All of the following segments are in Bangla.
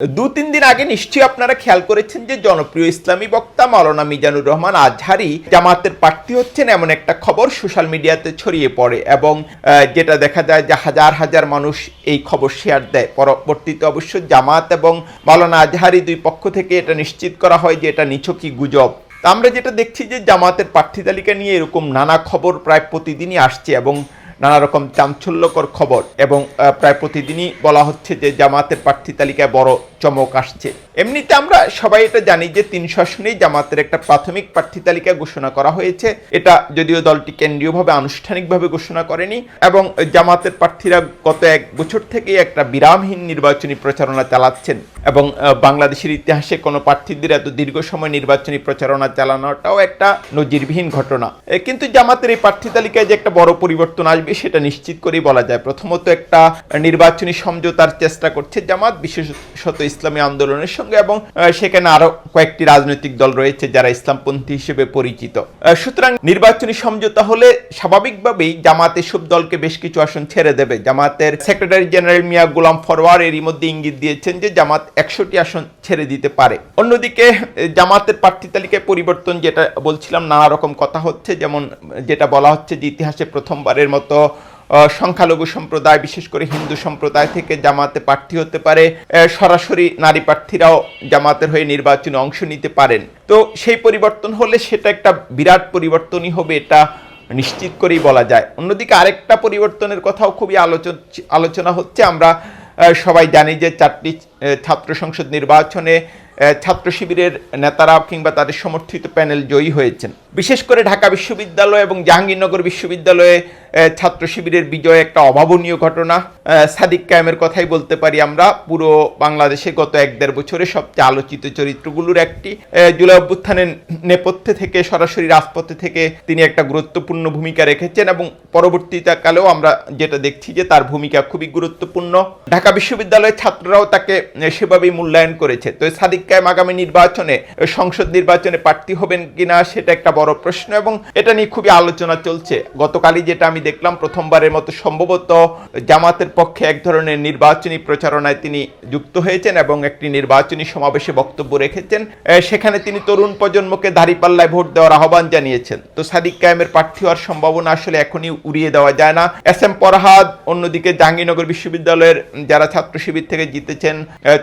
দু-তিন দিন আগে নিশ্চয়ই আপনারা খেয়াল করেছেন যে জনপ্রিয় ইসলামী বক্তা মাওলানা মিজানুর রহমান আজহারি জামাতের প্রার্থী হচ্ছেন এমন একটা খবর সোশ্যাল মিডিয়াতে ছড়িয়ে পড়ে এবং যেটা দেখা যায় যে হাজার হাজার মানুষ এই খবর শেয়ার দেয়। পরবর্তীতে অবশ্য জামাত এবং মাওলানা আজহারি দুই পক্ষ থেকে এটা নিশ্চিত করা হয় যে এটা নিছকই গুজব। তা আমরা যেটা দেখছি যে জামাতের প্রার্থী তালিকা নিয়ে এরকম নানা খবর প্রায় প্রতিদিনই আসছে এবং নানা রকম চাঞ্চল্যকর খবর এবং প্রায় প্রতিদিনই বলা হচ্ছে যে জামাতের প্রার্থী তালিকায় বড় চমক আসছে। এমনিতে আমরা সবাই এটা জানি যে 300 আসনেই জামাতের একটা প্রাথমিক প্রার্থী তালিকা ঘোষণা করা হয়েছে। এটা যদিও দলটি কেন্দ্রীয়ভাবে আনুষ্ঠানিকভাবে ঘোষণা করেনি এবং জামাতের প্রার্থীরা গত এক বছর থেকেই একটা বিরামহীন নির্বাচনী প্রচারণা চালাচ্ছেন এবং বাংলাদেশের ইতিহাসে কোনো প্রার্থীদের এত দীর্ঘ সময় নির্বাচনী প্রচারণা চালানোটাও একটা নজিরবিহীন ঘটনা। কিন্তু জামাতের এই প্রার্থী তালিকায় যে একটা বড় পরিবর্তন আসবে সেটা নিশ্চিত করেই বলা যায়। প্রথমত একটা নির্বাচনী সমঝোতার চেষ্টা করছে জামাত, বিশেষত ইসলামী আন্দোলনের সঙ্গে, এবং সেখানে আরো কয়েকটি রাজনৈতিক দল রয়েছে যারা ইসলামপন্থী হিসেবে পরিচিত। সুতরাং নির্বাচনী সমঝোতা হলে স্বাভাবিকভাবেই জামাত এসব দলকে বেশ কিছু আসন ছেড়ে দেবে। জামাতের সেক্রেটারি জেনারেল মিয়া গোলাম ফরওয়ার এরই মধ্যে ইঙ্গিত দিয়েছেন যে জামাত 100টি আসন ছেড়ে দিতে পারে। অন্যদিকে জামাতের প্রার্থী তালিকায় পরিবর্তন যেটা বলছিলাম, নানা রকম কথা হচ্ছে। যেমন যেটা বলা হচ্ছে যে ইতিহাসে প্রথমবারের মতো সংখ্যালঘু সম্প্রদায়, বিশেষ করে হিন্দু সম্প্রদায় থেকে জামাতে প্রার্থী হতে পারে। সরাসরি নারী প্রার্থীরাও জামাতের হয়ে নির্বাচনে অংশ নিতে পারেন। তো সেই পরিবর্তন হলে সেটা একটা বিরাট পরিবর্তনই হবে, এটা নিশ্চিত করেই বলা যায়। অন্যদিকে আরেকটা পরিবর্তনের কথাও খুবই আলোচনা হচ্ছে। আমরা সবাই জানি যে 4টি ছাত্র সংসদ নির্বাচনে ছাত্র শিবিরের নেতারা কিংবা তাদের সমর্থিত প্যানেল জয়ী হয়েছেন। বিশেষ করে ঢাকা বিশ্ববিদ্যালয় এবং জাহাঙ্গীরনগর বিশ্ববিদ্যালয়ে ছাত্র শিবিরের বিজয় একটা অভাবনীয় ঘটনা। সাদিক কায়েমের কথাই বলতে পারি আমরা। পুরো বাংলাদেশে গত 1-1.5 বছরে সবচেয়ে আলোচিত চরিত্রগুলোর একটি। জুলাই অভ্যুত্থানের নেপথ্যে থেকে, সরাসরি রাজপথে থেকে তিনি একটা গুরুত্বপূর্ণ ভূমিকা রেখেছেন এবং পরবর্তীতে কালেও আমরা যেটা দেখছি যে তার ভূমিকা খুবই গুরুত্বপূর্ণ। ঢাকা বিশ্ববিদ্যালয়ের ছাত্ররাও তাকে সেভাবেই মূল্যায়ন করেছে। তো সাদিক কায়েম আগামী নির্বাচনে, সংসদ নির্বাচনে প্রার্থী হবেন কিনা সেটা একটা বড় প্রশ্ন এবং এটা নিয়ে খুবই আলোচনা চলছে। গতকালই যেটা আমি দেখলাম, প্রথমবারের মতো সম্ভবত জামাতের পক্ষে এক ধরনের নির্বাচনী প্রচারণায় তিনি যুক্ত হয়েছেন এবং একটি নির্বাচনী সমাবেশে বক্তব্য রেখেছেন। সেখানে তিনি তরুণ প্রজন্মকে দাঁড়িপাল্লায় ভোট দেওয়ার আহ্বান জানিয়েছেন। তো সাদিক কায়েমের প্রার্থী হওয়ার সম্ভাবনা আসলে এখনই উড়িয়ে দেওয়া যায় না। SM ফরহাদ, অন্যদিকে জাহাঙ্গীরনগর বিশ্ববিদ্যালয়ের যারা ছাত্র শিবির থেকে জিতেছেন,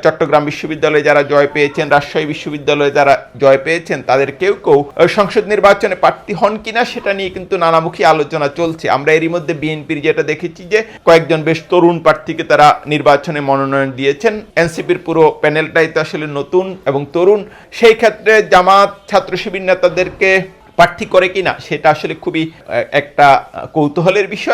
চট্টগ্রাম বিশ্ববিদ্যালয়ে যারা জয় পেয়েছেন, রাজশাহী বিশ্ববিদ্যালয়ে যারা জয় পেয়েছেন, তাদের কেউ কেউ সংসদ নির্বাচনে প্রার্থী হন কিনা সেটা নিয়ে কিন্তু নানামুখী আলোচনা চলছে। আমরা এরই মধ্যে বিএনপির যেটা দেখেছি যে কয়েকজন বেশ তরুণ প্রার্থীকে তারা নির্বাচনে মনোনয়ন দিয়েছেন। এনসিপির পুরো প্যানেলটাই তো আসলে নতুন এবং তরুণ। সেই ক্ষেত্রে জামাত ছাত্র শিবির নেতাদেরকে প্রার্থী করে কিনা সেটা আসলে খুবই একটা কৌতূহলের বিষয়।